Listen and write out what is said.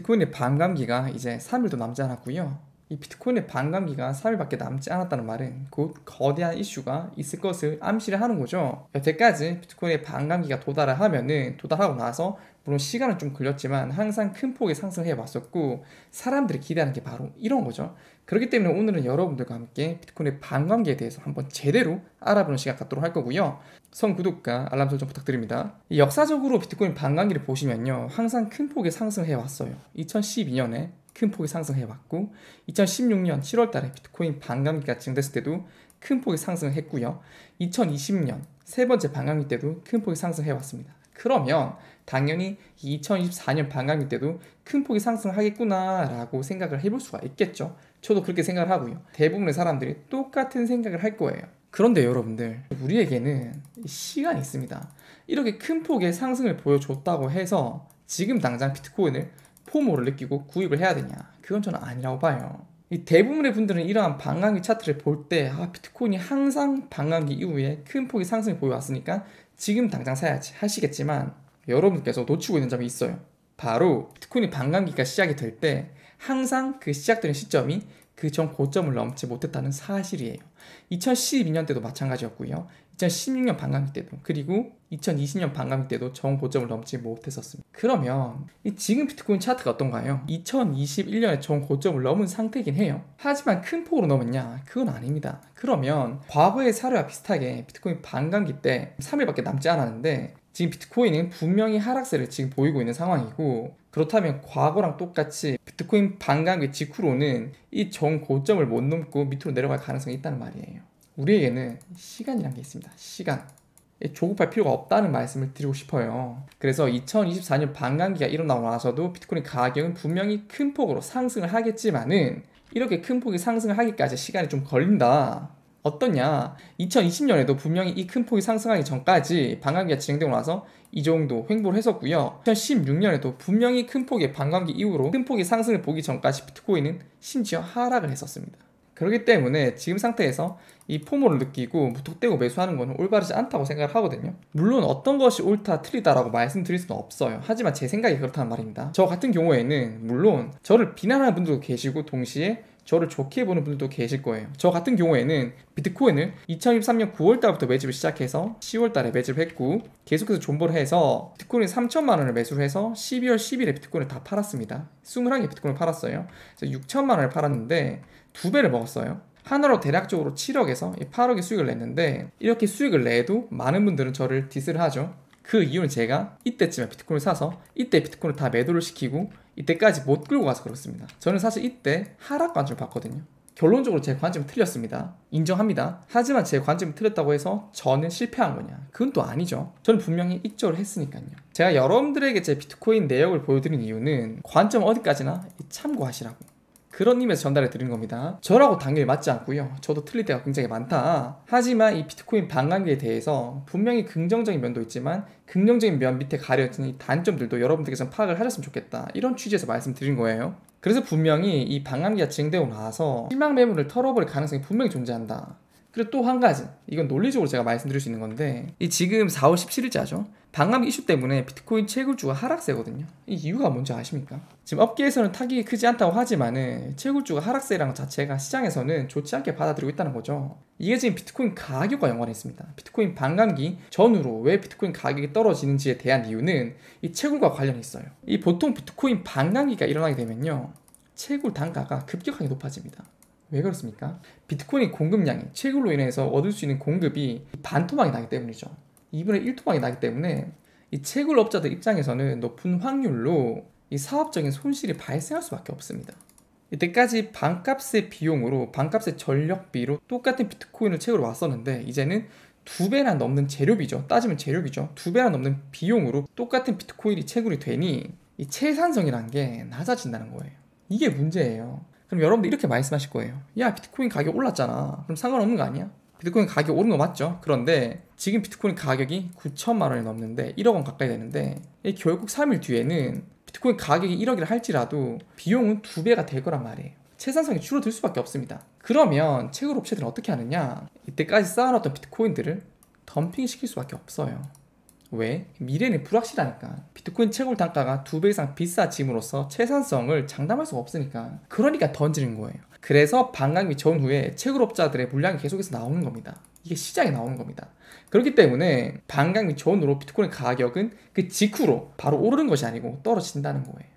비트코인의 반감기가 이제 3일도 남지 않았고요. 이 비트코인의 반감기가 3일밖에 남지 않았다는 말은 곧 거대한 이슈가 있을 것을 암시를 하는 거죠. 여태까지 비트코인의 반감기가 도달하고 나서 물론 시간은 좀 걸렸지만 항상 큰 폭의 상승해 왔었고 사람들이 기대하는 게 바로 이런 거죠. 그렇기 때문에 오늘은 여러분들과 함께 비트코인의 반감기에 대해서 한번 제대로 알아보는 시간 갖도록 할 거고요. 구독과 알람 설정 부탁드립니다. 역사적으로 비트코인 반감기를 보시면요, 항상 큰 폭의 상승해 왔어요. 2012년에 큰 폭의 상승해 왔고 2016년 7월 달에 비트코인 반감기가 진행됐을 때도 큰 폭의 상승을 했고요. 2020년 세 번째 반감기 때도 큰 폭의 상승해 왔습니다. 그러면 당연히 2024년 반감기 때도 큰 폭의 상승하겠구나 라고 생각을 해볼 수가 있겠죠. 저도 그렇게 생각을 하고요. 대부분의 사람들이 똑같은 생각을 할 거예요. 그런데 여러분들, 우리에게는 시간이 있습니다. 이렇게 큰 폭의 상승을 보여줬다고 해서 지금 당장 비트코인을 포모를 느끼고 구입을 해야 되냐? 그건 저는 아니라고 봐요. 이 대부분의 분들은 이러한 반감기 차트를 볼 때 비트코인이 항상 반감기 이후에 큰 폭의 상승을 보여왔으니까 지금 당장 사야지 하시겠지만 여러분께서 놓치고 있는 점이 있어요. 바로 비트코인이 반감기가 시작이 될 때 항상 그 시작되는 시점이 그 전 고점을 넘지 못했다는 사실이에요. 2012년 때도 마찬가지였고요. 2016년 반감기 때도, 그리고 2020년 반감기 때도 전 고점을 넘지 못했었습니다. 그러면 지금 비트코인 차트가 어떤가요? 2021년에 전 고점을 넘은 상태이긴 해요. 하지만 큰 폭으로 넘었냐? 그건 아닙니다. 그러면 과거의 사례와 비슷하게 비트코인 반감기 때 3일밖에 남지 않았는데 지금 비트코인은 분명히 하락세를 지금 보이고 있는 상황이고, 그렇다면 과거랑 똑같이 비트코인 반감기 직후로는 이 전 고점을 못 넘고 밑으로 내려갈 가능성이 있다는 말이에요. 우리에게는 시간이란 게 있습니다. 시간. 조급할 필요가 없다는 말씀을 드리고 싶어요. 그래서 2024년 반감기가 일어나고 나서도 비트코인 가격은 분명히 큰 폭으로 상승을 하겠지만은 이렇게 큰 폭의 상승을 하기까지 시간이 좀 걸린다. 어떠냐? 2020년에도 분명히 이 큰 폭이 상승하기 전까지 반감기가 진행되고 나서 이 정도 횡보를 했었고요. 2016년에도 분명히 큰 폭의 반감기 이후로 큰 폭의 상승을 보기 전까지 비트코인은 심지어 하락을 했었습니다. 그렇기 때문에 지금 상태에서 이 포모를 느끼고 무턱대고 매수하는 것은 올바르지 않다고 생각을 하거든요. 물론 어떤 것이 옳다 틀리다라고 말씀드릴 수는 없어요. 하지만 제 생각이 그렇다는 말입니다. 저 같은 경우에는 물론 저를 비난하는 분들도 계시고 동시에 저를 좋게 보는 분들도 계실 거예요. 저 같은 경우에는 비트코인을 2023년 9월 달부터 매집을 시작해서 10월 달에 매집을 했고 계속해서 존버를 해서 비트코인 3천만 원을 매수를 해서 12월 10일에 비트코인을 다 팔았습니다. 21개 비트코인을 팔았어요. 그래서 6천만 원을 팔았는데 2배를 먹었어요. 하나로 대략적으로 7억에서 8억의 수익을 냈는데, 이렇게 수익을 내도 많은 분들은 저를 디스를 하죠. 그 이유는 제가 이때쯤에 비트코인을 사서 이때 비트코인을 다 매도를 시키고 이때까지 못 끌고 가서 그렇습니다. 저는 사실 이때 하락 관점을 봤거든요. 결론적으로 제 관점은 틀렸습니다. 인정합니다. 하지만 제 관점이 틀렸다고 해서 저는 실패한 거냐? 그건 또 아니죠. 저는 분명히 익절을 했으니까요. 제가 여러분들에게 제 비트코인 내역을 보여드린 이유는 관점 어디까지나 참고하시라고, 그런 의미에서 전달해 드리는 겁니다. 저라고 당연히 맞지 않고요. 저도 틀릴 때가 굉장히 많다. 하지만 이 비트코인 반감기에 대해서 분명히 긍정적인 면도 있지만 긍정적인 면 밑에 가려진 이 단점들도 여러분들께서 파악을 하셨으면 좋겠다. 이런 취지에서 말씀드린 거예요. 그래서 분명히 이 반감기가 진행되고 나서 실망 매물을 털어버릴 가능성이 분명히 존재한다. 그리고 또 한 가지, 이건 논리적으로 제가 말씀드릴 수 있는 건데, 이 지금 4월 17일자죠. 반감기 이슈 때문에 비트코인 채굴주가 하락세거든요. 이 이유가 뭔지 아십니까? 지금 업계에서는 타격이 크지 않다고 하지만은 채굴주가 하락세라는 것 자체가 시장에서는 좋지 않게 받아들이고 있다는 거죠. 이게 지금 비트코인 가격과 연관이 있습니다. 비트코인 반감기 전후로 왜 비트코인 가격이 떨어지는지에 대한 이유는 이 채굴과 관련이 있어요. 이 보통 비트코인 반감기가 일어나게 되면요, 채굴 단가가 급격하게 높아집니다. 왜 그렇습니까? 비트코인 공급량이 채굴로 인해서 얻을 수 있는 공급이 반토막이 나기 때문이죠. 2분의 1 토막이 나기 때문에 이 채굴업자들 입장에서는 높은 확률로 이 사업적인 손실이 발생할 수밖에 없습니다. 이때까지 반값의 비용으로, 반값의 전력비로 똑같은 비트코인을 채굴러 왔었는데 이제는 2배나 넘는 재료비죠. 따지면 재료비죠. 2배나 넘는 비용으로 똑같은 비트코인이 채굴이 되니 이 채산성이라는 게 낮아진다는 거예요. 이게 문제예요. 그럼 여러분들 이렇게 말씀하실 거예요. 야, 비트코인 가격 올랐잖아. 그럼 상관없는 거 아니야? 비트코인 가격 오른 거 맞죠? 그런데 지금 비트코인 가격이 9천만 원이 넘는데 1억 원 가까이 되는데 결국 3일 뒤에는 비트코인 가격이 1억이라 할지라도 비용은 2배가 될 거란 말이에요. 채산성이 줄어들 수밖에 없습니다. 그러면 채굴 업체들은 어떻게 하느냐? 이때까지 쌓아놨던 비트코인들을 덤핑시킬 수밖에 없어요. 왜? 미래는 불확실하니까. 비트코인 채굴 단가가 2배 이상 비싸짐으로써 채산성을 장담할 수가 없으니까. 그러니까 던지는 거예요. 그래서 반감기 전 후에 채굴업자들의 물량이 계속해서 나오는 겁니다. 이게 시장에 나오는 겁니다. 그렇기 때문에 반감기 전후로 비트코인 가격은 그 직후로 바로 오르는 것이 아니고 떨어진다는 거예요.